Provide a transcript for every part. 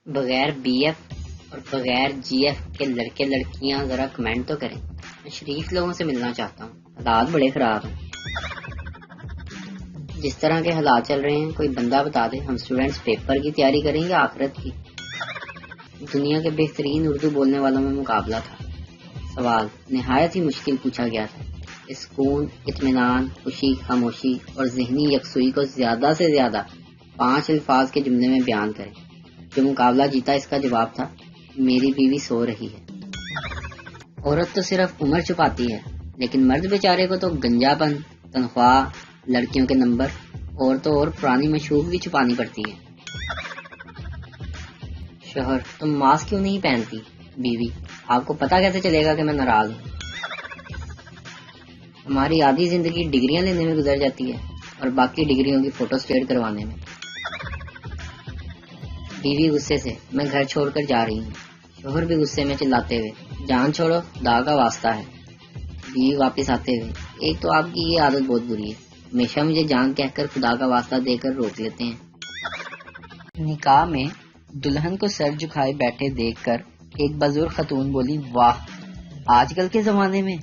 بغیر be F اور بغیر جی ایف کے لڑکے لڑکیاں ذرا کمنٹ تو کریں. میں شریف لوگوں سے ملنا چاہتا ہوں. حالات بڑے خراب ہیں. جس طرح کے حالات چل رہے ہیں کوئی بندہ بتا دے ہم اسٹوڈینٹس پیپر کی تیاری کریں یا آخرت کی. دنیا کے بہترین اردو بولنے والوں میں مقابلہ تھا. سوال نہایت ہی مشکل پوچھا گیا تھا. سکون، اطمینان، خوشی، خاموشی اور ذہنی یکسوئی کو زیادہ سے زیادہ 5 الفاظ کے جملے میں بیان کریں. جو مقابلہ جیتا اس کا جواب تھا میری بیوی سو رہی ہے. عورت تو صرف عمر چھپاتی ہے لیکن مرد بیچارے کو تو گنجا پن، تنخواہ، لڑکیوں کے نمبر اور تو اور پرانی مشوق بھی چھپانی پڑتی ہے. شوہر تم ماسک کیوں نہیں پہنتی؟ بیوی آپ کو پتا کیسے چلے گا کہ میں ناراض ہوں؟ ہماری آدھی زندگی ڈگریاں لینے میں گزر جاتی ہے اور باقی ڈگریوں کی فوٹو اسٹیٹ کروانے میں. بیوی غصے سے میں گھر چھوڑ کر جا رہی ہوں. شوہر بھی غصے میں چلاتے ہوئے جان چھوڑو خدا کا واسطہ ہے. بیوی واپس آتے ہوئے ایک تو آپ کی یہ عادت بہت بری ہے، ہمیشہ مجھے جان کہہ کر خدا کا واسطہ دے کر روک لیتے ہیں. نکاح میں دلہن کو سر جھکائے بیٹھے دیکھ کر ایک بزرگ خاتون بولی واہ، آج کل کے زمانے میں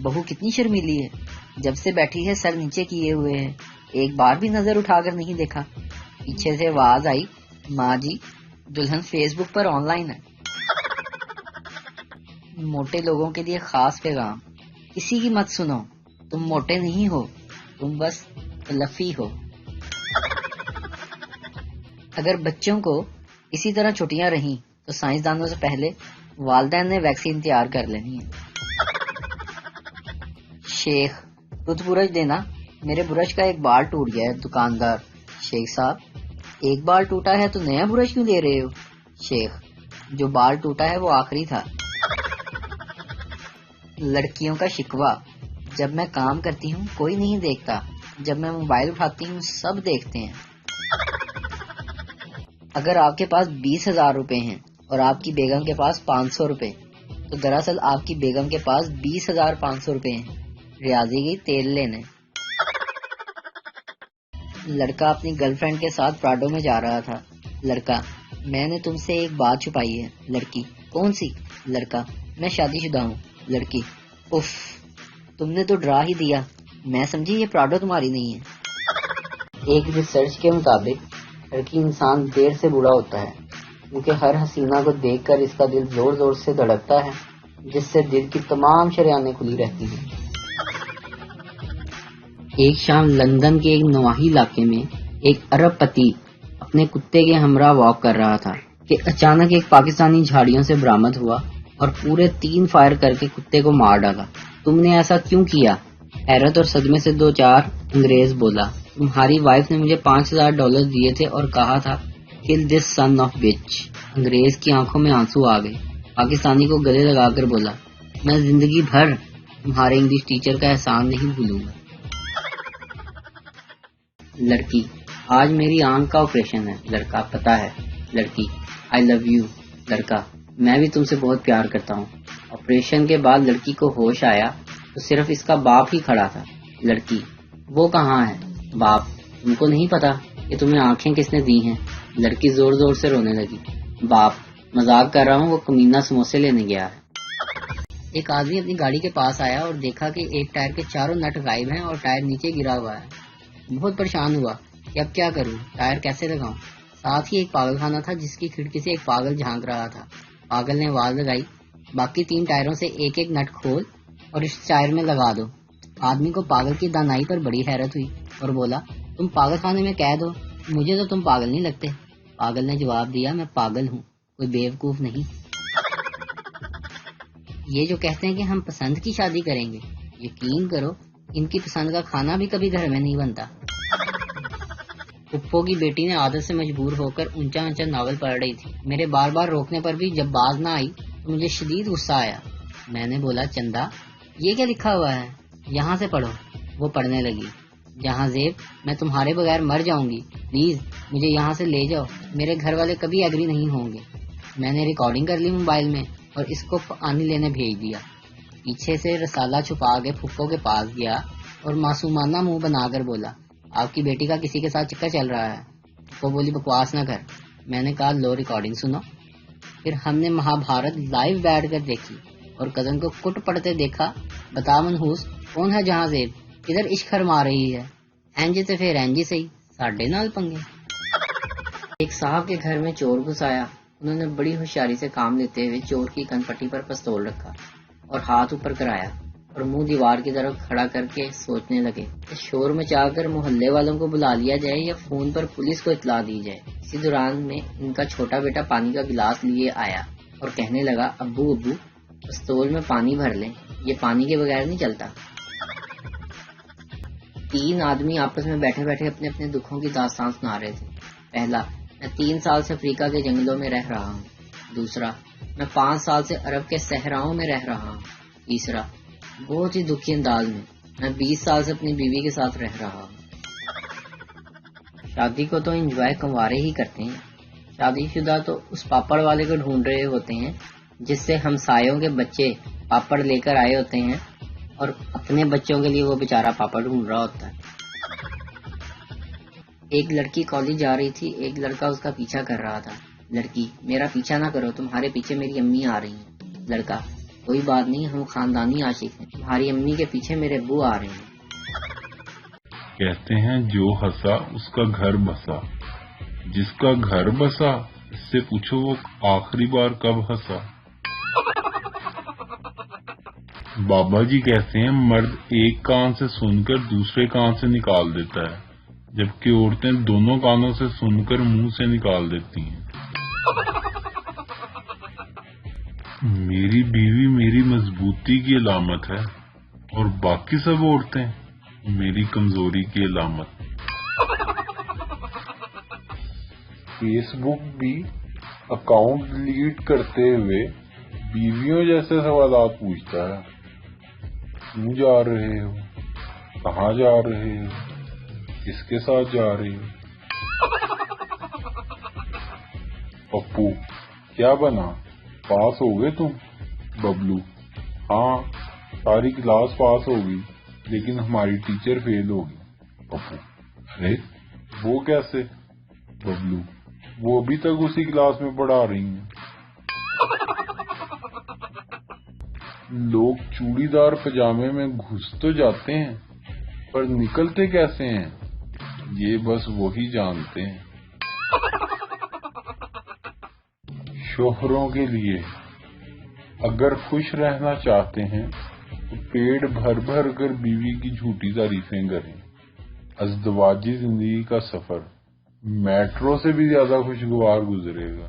بہو کتنی شرمیلی ہے، جب سے بیٹھی ہے سر نیچے کیے ہوئے ہے، ایک بار بھی نظر اٹھا کر نہیں دیکھا. پیچھے سے آواز آئی ماں جی دلہن face book per on line ہے. موٹے لوگوں کے لیے خاص پیغام، کسی کی مت سنو، تم موٹے نہیں ہو، تم بس فلفی ہو. اگر بچوں کو اسی طرح چھٹیاں رہیں تو سائنسدانوں سے پہلے والدین نے ویکسین تیار کر لینی ہے. شیخ ٹوتھ برش دینا، میرے برش کا ایک بال ٹوٹ گیا ہے. دکاندار شیخ صاحب ایک بال ٹوٹا ہے تو نیا برش کیوں دے رہے ہو؟ شیخ جو بال ٹوٹا ہے وہ آخری تھا. لڑکیوں کا شکوہ، جب میں کام کرتی ہوں کوئی نہیں دیکھتا، جب میں موبائل اٹھاتی ہوں سب دیکھتے ہیں. اگر آپ کے پاس 20,000 روپے ہیں اور آپ کی بیگم کے پاس 500 روپے تو دراصل آپ کی بیگم کے پاس 20,500 روپے ہیں. ریاضی گئی تیل لینے. لڑکا اپنی گرل فرینڈ کے ساتھ پراڈو میں جا رہا تھا. لڑکا میں نے تم سے ایک بات چھپائی ہے. لڑکی کون سی؟ لڑکا میں شادی شدہ ہوں. لڑکی اف تم نے تو ڈرا ہی دیا، میں سمجھی یہ پراڈو تمہاری نہیں ہے. ایک ریسرچ کے مطابق لڑکی انسان دیر سے بوڑھا ہوتا ہے کیونکہ ہر حسینہ کو دیکھ کر اس کا دل زور زور سے دھڑکتا ہے جس سے دل کی تمام شریانیں کھلی رہتی ہیں. ایک شام لندن کے ایک نواحی علاقے میں ایک عرب پتی اپنے کتے کے ہمراہ واک کر رہا تھا کہ اچانک ایک پاکستانی جھاڑیوں سے برآمد ہوا اور پورے 3 فائر کر کے کتے کو مار ڈالا. تم نے ایسا کیوں کیا؟ حیرت اور صدمے سے 2-4 انگریز بولا تمہاری وائف نے مجھے $5,000 دیے تھے اور کہا تھا kill this son of bitch. انگریز کی آنکھوں میں آنسو آ گئے. پاکستانی کو گلے لگا کر بولا میں زندگی بھر تمہارے انگلش ٹیچر کا احسان نہیں بھولوں گا. لڑکی آج میری آنکھ کا آپریشن ہے. لڑکا پتا ہے. لڑکی I love you. لڑکا میں بھی تم سے بہت پیار کرتا ہوں. آپریشن کے بعد لڑکی کو ہوش آیا تو صرف اس کا باپ ہی کھڑا تھا. لڑکی وہ کہاں ہے؟ باپ تم کو نہیں پتا کہ تمہیں آنکھیں کس نے دی ہیں؟ لڑکی زور زور سے رونے لگی. باپ مذاق کر رہا ہوں، وہ کمینہ سموسے لینے گیا ہے. ایک آدمی اپنی گاڑی کے پاس آیا اور دیکھا کہ ایک ٹائر کے چاروں نٹ غائب ہیں اور ٹائر نیچے گرا ہوا ہے. بہت پریشان ہوا کہ اب کیا کروں، ٹائر کیسے لگاؤں. ساتھ ہی ایک پاگل خانہ تھا جس کی کھڑکی سے ایک پاگل جھانک رہا تھا. پاگل نے آواز لگائی باقی 3 ٹائروں سے ایک ایک نٹ کھول اور اس ٹائر میں لگا دو. آدمی کو پاگل کی دانائی پر بڑی حیرت ہوئی اور بولا تم پاگل خانے میں قید ہو، مجھے تو تم پاگل نہیں لگتے. پاگل نے جواب دیا میں پاگل ہوں، کوئی بیوقوف نہیں. یہ جو کہتے ہیں کہ ہم پسند کی شادی کریں گے، یقین کرو ان کی پسند کا کھانا بھی کبھی گھر میں نہیں بنتا. پھپھو کی بیٹی نے عادت سے مجبور ہو کر اونچا اونچا ناول پڑھ رہی تھی. میرے بار بار روکنے پر بھی جب باز نہ آئی تو مجھے شدید غصہ آیا. میں نے بولا چندا یہ کیا لکھا ہوا ہے، یہاں سے پڑھو. وہ پڑھنے لگی جہاں زیب میں تمہارے بغیر مر جاؤں گی، پلیز مجھے یہاں سے لے جاؤ، میرے گھر والے کبھی ایگری نہیں ہوں گے. میں نے ریکارڈنگ کر لی موبائل میں اور اس کو پانی لینے بھیج دیا. پیچھے سے رسالہ چھپا کے پھپھو کے پاس گیا اور معصومانہ منہ بنا کر بولا آپ کی بیٹی کا کسی کے ساتھ چکر چل رہا ہے. وہ بولی بکواس نہ کر، میں نے کہا لو ریکارڈنگ سنو. پھر ہم نے مہابھارت لائیو بیٹھ کر دیکھی اور کزن کو کٹ پڑتے دیکھا. بتا منحوس کون ہے جہاں زیب, کدھر عشق فرما رہی ہے؟ اینجی تے پھر اینجی صحیح, ساڈے نال پنگے. ایک صاحب کے گھر میں چور گھس آیا. انہوں نے بڑی ہوشیاری سے کام لیتے ہوئے چور کی کن پٹی پر پستول رکھا اور ہاتھ اوپر کرایا اور منہ دیوار کی طرف کھڑا کر کے سوچنے لگے کہ شور مچا کر محلے والوں کو بلا لیا جائے یا فون پر پولیس کو اطلاع دی جائے. اسی دوران میں ان کا چھوٹا بیٹا پانی کا گلاس لیے آیا اور کہنے لگا ابو پستول میں پانی بھر لیں, یہ پانی کے بغیر نہیں چلتا. 3 آدمی آپس میں بیٹھے بیٹھے اپنے اپنے دکھوں کی داستان سنا رہے تھے. پہلا, میں 3 سال سے افریقہ کے جنگلوں میں رہ رہا ہوں. دوسرا, میں 5 سال سے عرب کے صحراؤں میں رہ رہا ہوں. تیسرا, بہت ہی دکھی انداز میں 20 سال سے اپنی بیوی کے ساتھ رہ رہا ہوں. شادی کو تو انجوائے کنوارے ہی کرتے ہیں, شادی شدہ تو اس پاپڑ والے کو ڈھونڈ رہے ہوتے ہیں جس سے ہمسایوں کے بچے پاپڑ لے کر آئے ہوتے ہیں اور اپنے بچوں کے لیے وہ بیچارہ پاپڑ ڈھونڈ رہا ہوتا ہے. ایک لڑکی کالج جا رہی تھی, ایک لڑکا اس کا پیچھا کر رہا تھا. لڑکی, میرا پیچھا نہ کرو, تمہارے پیچھے میری امی آ رہی ہیں. لڑکا, کوئی بات نہیں, ہم خاندانی عاشق ہیں, تمہاری امی کے پیچھے میرے ابو آ رہے ہیں. کہتے ہیں جو ہنسا اس کا گھر بسا, جس کا گھر بسا اس سے پوچھو وہ آخری بار کب ہنسا. بابا جی کہتے ہیں مرد ایک کان سے سن کر دوسرے کان سے نکال دیتا ہے, جبکہ عورتیں دونوں کانوں سے سن کر منہ سے نکال دیتی ہیں. میری بیوی میری مضبوطی کی علامت ہے اور باقی سب عورتیں میری کمزوری کی علامت. فیس بک بھی اکاؤنٹ ڈیلیٹ کرتے ہوئے بیویوں جیسے سوالات پوچھتا ہے. کیوں جا رہے ہو, کہاں جا رہے ہو, کس کے ساتھ جا رہے ہو. پپو, کیا بنا, پاس ہو گئے تم. ببلو, ہاں ساری کلاس پاس ہو گئی لیکن ہماری ٹیچر فیل ہو گئی. پپو, ارے وہ کیسے. ببلو, وہ ابھی تک اسی کلاس میں پڑھا رہی ہیں. لوگ چوڑی دار پجامے میں گھس تو جاتے ہیں پر نکلتے کیسے ہیں یہ بس وہی جانتے ہیں. شوہروں کے لیے اگر خوش رہنا چاہتے ہیں تو پیٹ بھر بھر کر بیوی کی جھوٹی تعریفیں کریں. ازدواجی زندگی کا سفر میٹرو سے بھی زیادہ خوشگوار گزرے گا.